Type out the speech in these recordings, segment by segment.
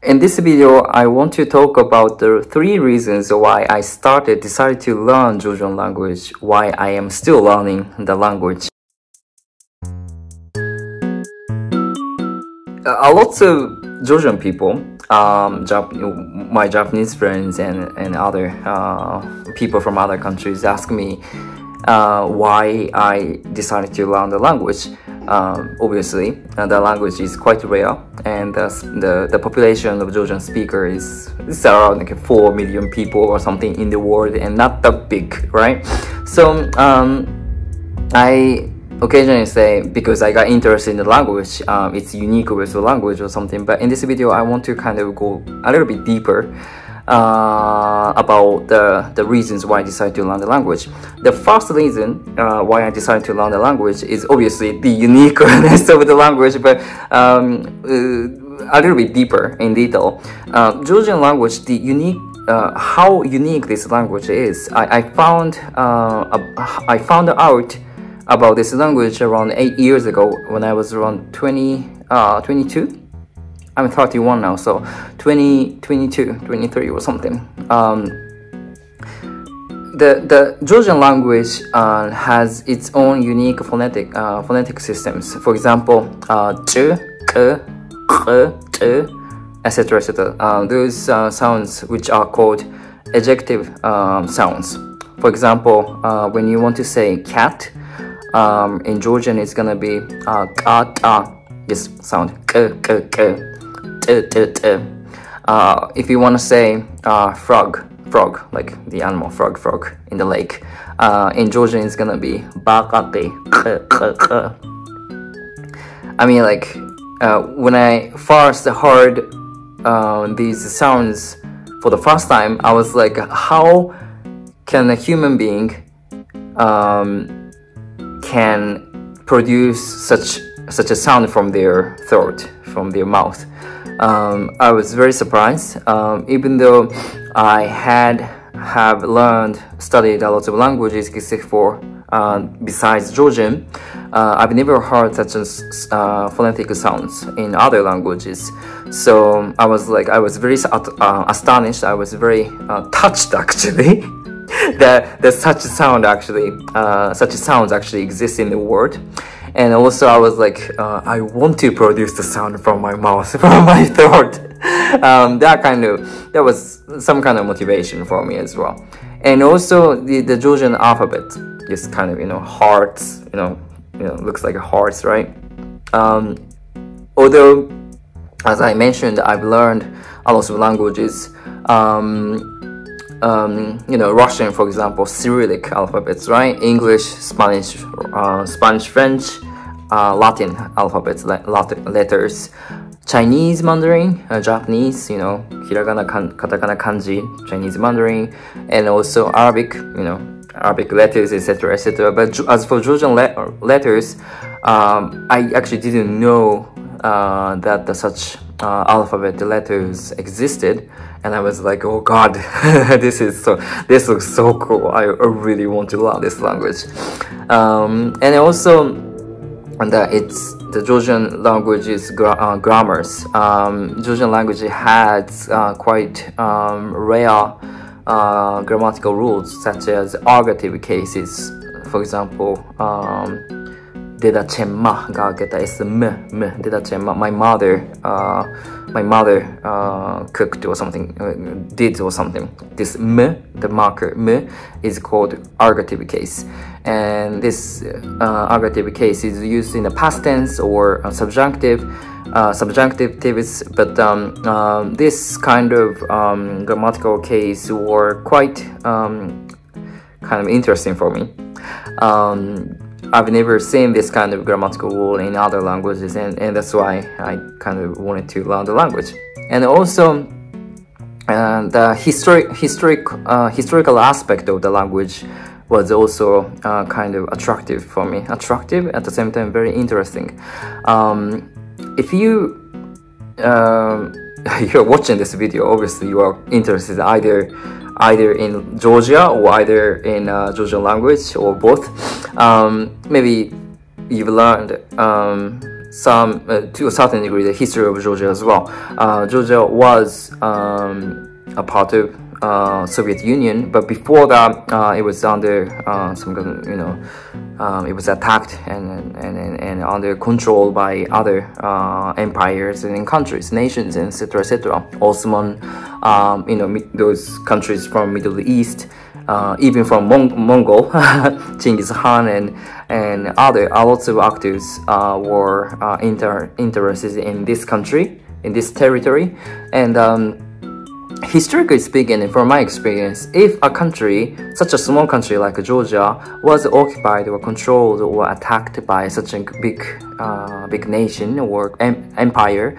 In this video, I want to talk about the 3 reasons why I decided to learn Georgian language, why I am still learning the language. A lot of Georgian people, my Japanese friends and other people from other countries ask me why I decided to learn the language. Obviously, the language is quite rare, and the population of Georgian speakers is around like 4 million people or something in the world, and not that big, right? So I occasionally say, because I got interested in the language, it's unique with the language or something. But in this video, I want to kind of go a little bit deeper about the reasons why I decided to learn the language. The first reason why I decided to learn the language is obviously the uniqueness of the language, but a little bit deeper in detail. Georgian language, how unique this language is. I found out about this language around 8 years ago when I was around 22. I'm 31 now, so 22, 23 or something. The Georgian language has its own unique phonetic systems. For example, ch, k, etc., etc. Those sounds which are called ejective sounds. For example, when you want to say cat, in Georgian it's gonna be ka, ta, this sound, k, k, k. If you want to say frog, like the animal frog in the lake, in Georgian it's gonna be bakate. I mean, like when I first heard these sounds for the first time, I was like, how can a human being can produce such a sound from their throat, from their mouth? I was very surprised, even though I have studied a lot of languages except for besides Georgian. I've never heard such as phonetic sounds in other languages. So I was very astonished. I was very touched actually that such sounds actually exist in the world. And also I was like, I want to produce the sound from my mouth, from my throat. That was some kind of motivation for me as well. And also the Georgian alphabet, just kind of, hearts, looks like hearts, right? Although, as I mentioned, I've learned a lot of languages. Russian, for example, Cyrillic alphabets, right? English, Spanish, French, Latin alphabets, letters, Chinese Mandarin, Japanese, hiragana, katakana, kanji, Chinese Mandarin, and also Arabic, Arabic letters, etc., etc. But as for Georgian letters, I actually didn't know that such alphabet letters existed, and I was like, oh god, this looks so cool. I really want to learn this language. And also the Georgian language is grammars. Georgian language has quite rare grammatical rules, such as ergative cases. For example, Deda chemma ga geta is deda chemma. My mother cooked or something, did or something. This the marker is called ergative case, and this ergative case is used in the past tense or subjunctive tense. But this kind of grammatical case were quite kind of interesting for me. I've never seen this kind of grammatical rule in other languages, and that's why I kind of wanted to learn the language. And also the historical aspect of the language was also kind of attractive for me. Attractive, at the same time very interesting. If you're watching this video, obviously you are interested either in Georgia or either in Georgian language or both. Maybe you've learned to a certain degree, the history of Georgia as well. Georgia was a part of Soviet Union, but before that, it was under it was attacked and under control by other empires and countries, nations, etc., etc. Osman, those countries from Middle East, even from Mongol, Genghis Khan and lots of actors were interested in this country, in this territory, and historically speaking, from my experience, if a country, such a small country like Georgia, was occupied or controlled or attacked by such a big nation or empire,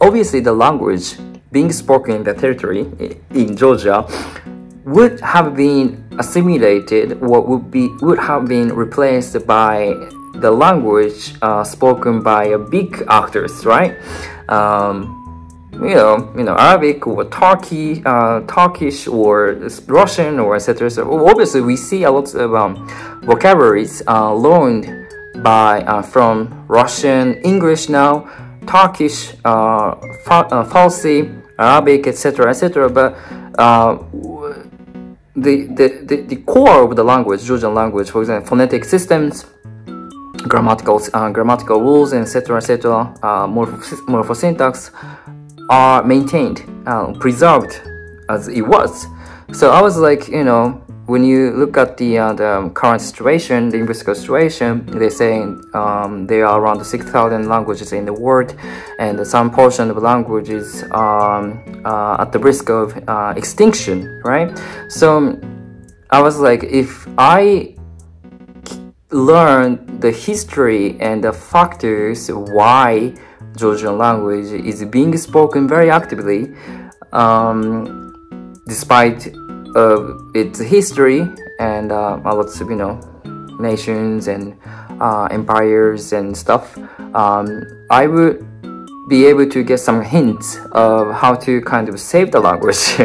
obviously the language being spoken in the territory in Georgia would have been assimilated or would have been replaced by the language spoken by big actors, right? Arabic or Turkish or Russian or etc. So obviously, we see a lot of vocabularies learned from Russian, English now, Turkish, Farsi, Arabic, etc., etc. But the core of the language, Georgian language, for example, phonetic systems, grammatical rules, etc., etc., morphosyntax, are maintained, preserved as it was. So I was like, when you look at the current situation, the linguistic situation, they say there are around 6,000 languages in the world, and some portion of languages at the risk of extinction, right? So I was like, if I learn the history and the factors why Georgian language is being spoken very actively, despite its history and lots of nations and empires and stuff. I would be able to get some hints of how to kind of save the language,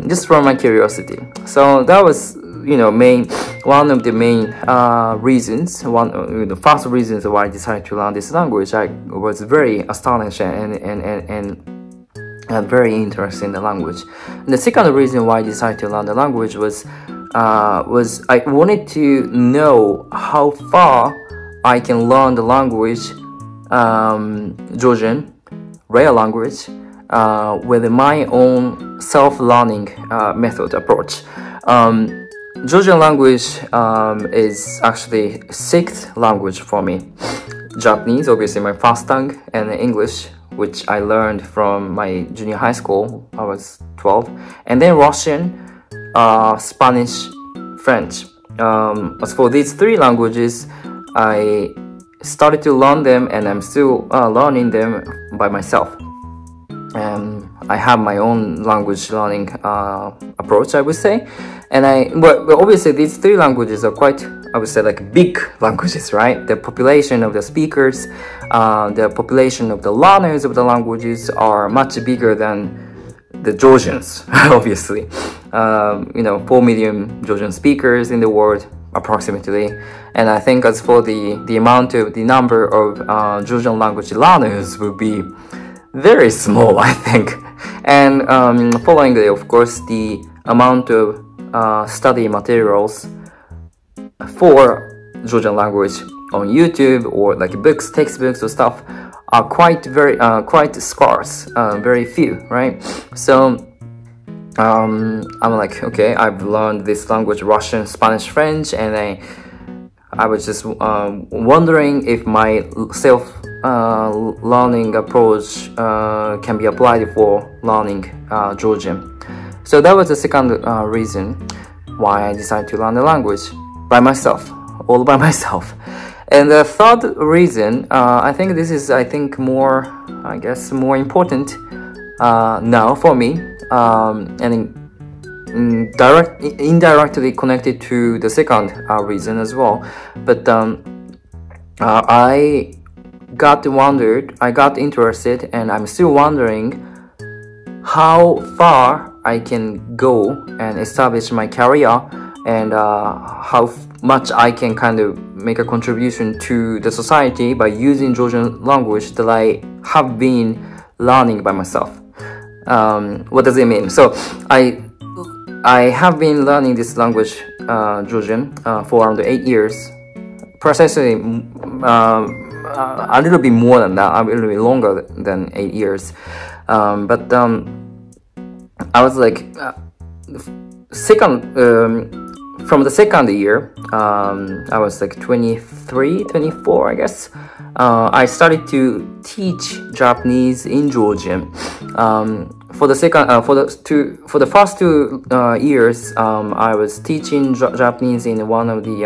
just from my curiosity. So that was one of the main reasons, the first reasons why I decided to learn this language. I was very astonished and very interested in the language. And the second reason why I decided to learn the language was I wanted to know how far I can learn the language, Georgian, real language, with my own self-learning method approach. Georgian language is actually sixth language for me. Japanese, obviously my first tongue, and English, which I learned from my junior high school. I was 12, and then Russian, Spanish, French. As for these three languages, I started to learn them, and I'm still learning them by myself. I have my own language learning approach, I would say, but obviously these three languages are quite, I would say, like big languages, right? The population of the speakers, the population of the learners of the languages are much bigger than the Georgians, obviously. 4 million Georgian speakers in the world, approximately. And I think as for the number of Georgian language learners will be very small, I think. And followingly, of course, the amount of study materials for Georgian language on YouTube or like books, textbooks or stuff are quite scarce, very few, right? So I'm like, okay, I've learned this language, Russian, Spanish, French, and I was just wondering if my learning approach can be applied for learning Georgian. So that was the second reason why I decided to learn the language by myself, all by myself. And the third reason, I think this is, more important now for me, and indirectly connected to the second reason as well. But I got interested, and I'm still wondering how far I can go and establish my career and how much I can kind of make a contribution to the society by using Georgian language that I have been learning by myself. What does it mean? So I have been learning this language, Georgian, for around 8 years. Precisely, a little bit more than that, a little bit longer than 8 years. But I was like, from the second year, I was like 23, 24, I guess. I started to teach Japanese in Georgian. For the first 2 years, I was teaching Japanese in one of the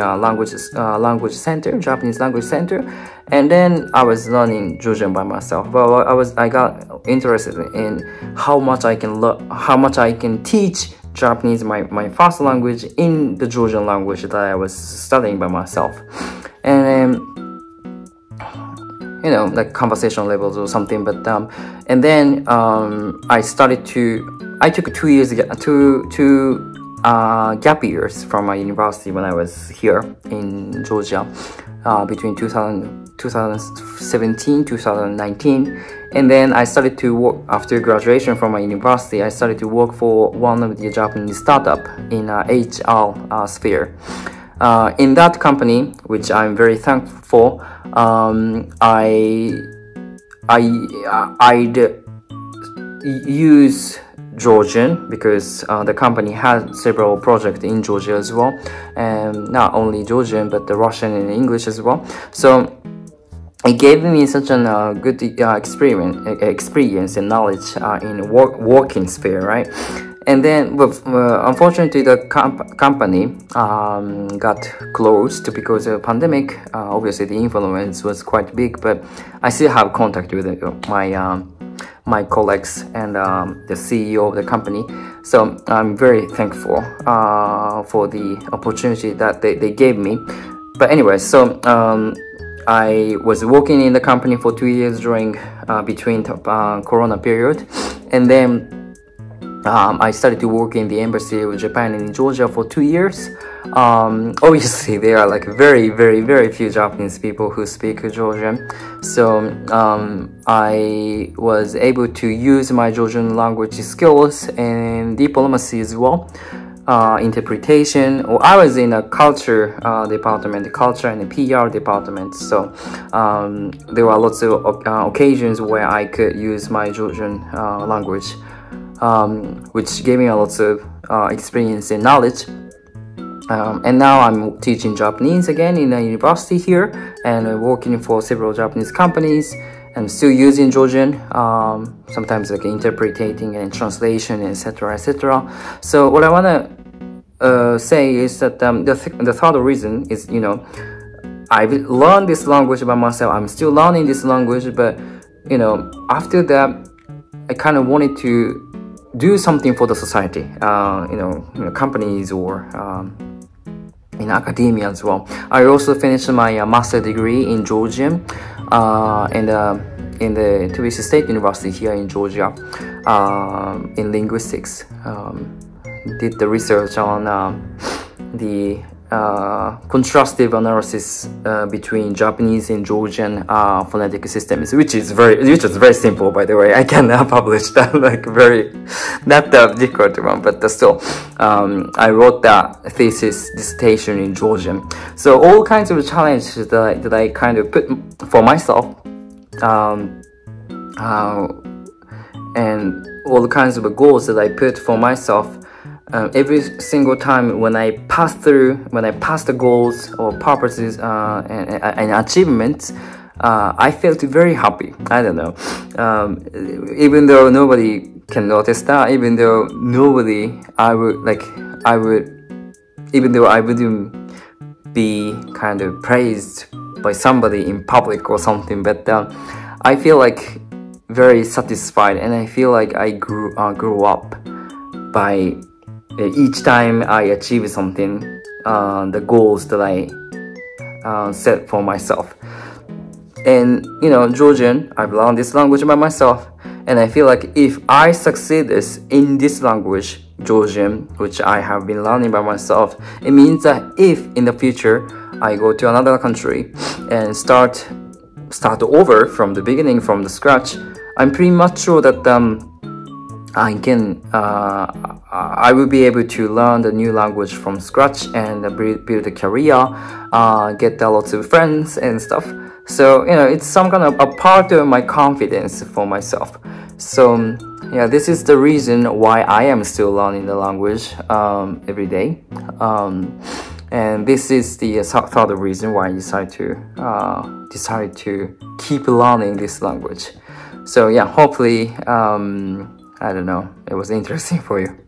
Japanese language center, and then I was learning Georgian by myself. But I got interested in how much I can teach Japanese, my first language, in the Georgian language that I was studying by myself, and like conversation levels or something. But and then I took 2 years gap years from my university when I was here in Georgia, between 2017 2019. And then I started to work after graduation from my university. I started to work for one of the Japanese startup in HR sphere. In that company, which I'm very thankful for, I'd use Georgian because the company had several projects in Georgia as well, and not only Georgian but the Russian and English as well. So it gave me such a good experience and knowledge in working sphere, right? And then, unfortunately, the company got closed because of the pandemic. Obviously, the influence was quite big, but I still have contact with my colleagues and the CEO of the company. So I'm very thankful for the opportunity that they gave me. But anyway, so I was working in the company for 2 years during between Corona period, and then I started to work in the embassy of Japan in Georgia for 2 years. Obviously, there are like very, very, very few Japanese people who speak Georgian. So I was able to use my Georgian language skills and diplomacy as well, interpretation. I was in a culture department, culture and PR department. So there were lots of occasions where I could use my Georgian language, which gave me a lot of experience and knowledge. And now I'm teaching Japanese again in a university here, and working for several Japanese companies, and still using Georgian, sometimes like interpreting and translation, etc., etc. So what I want to say is that the third reason is, I've learned this language by myself. I'm still learning this language, but after that, I kind of wanted to do something for the society, companies or in academia as well. I also finished my master degree in Georgian in the Tbilisi State University here in Georgia, in linguistics. Did the research on the contrastive analysis between Japanese and Georgian phonetic systems, which is very simple, by the way. I can publish that, like not the difficult one, but still, I wrote that thesis dissertation in Georgian. So all kinds of challenges that I kind of put for myself, and all kinds of goals that I put for myself. Every single time when I pass the goals or purposes and achievements, I felt very happy. I don't know. Even though nobody can notice that, even though even though I wouldn't be kind of praised by somebody in public or something, but I feel like very satisfied, and I feel like I grew up by each time I achieve something, the goals that I set for myself. And Georgian, I've learned this language by myself, and I feel like if I succeed in this language, Georgian, which I have been learning by myself. It means that if in the future I go to another country and start over from the beginning, from the scratch, I'm pretty much sure that I will be able to learn the new language from scratch and build a career, get a lot of friends and stuff. So, it's some kind of a part of my confidence for myself. So, yeah, this is the reason why I am still learning the language every day. And this is the third reason why I decided to keep learning this language. So, yeah, hopefully, I don't know, it was interesting for you.